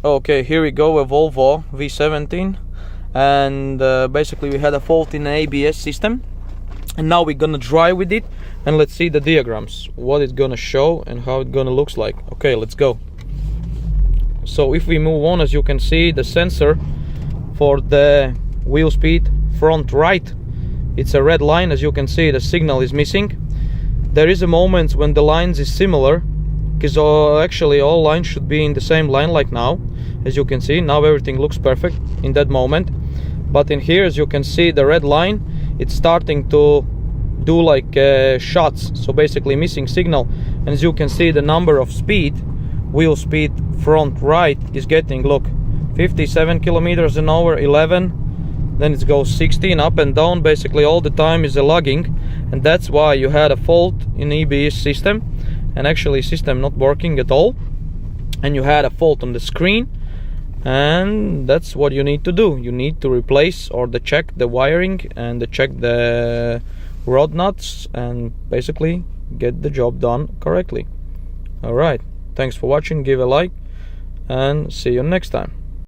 Okay, here we go, a Volvo V70, and basically we had a fault in the ABS system, and now we're gonna drive with it and let's see the diagrams, what it's gonna show and how it gonna looks like. Okay, let's go. So if we move on, as you can see, the sensor for the wheel speed front right, it's a red line. As you can see, the signal is missing. There is a moment when the lines is similar, because actually all lines should be in the same line like now. As you can see, now everything looks perfect in that moment. But in here, as you can see, the red line, it's starting to do like shots, so basically missing signal. And as you can see, the number of speed, wheel speed front right, is getting, look, 57 kilometers an hour, 11, then it goes 16 up and down. Basically all the time is a lagging, and that's why you had a fault in the ABS system, and actually system not working at all, and you had a fault on the screen. And that's what you need to do. You need to replace or check the wiring and check the rod nuts and basically get the job done correctly. Alright, thanks for watching, give a like and see you next time.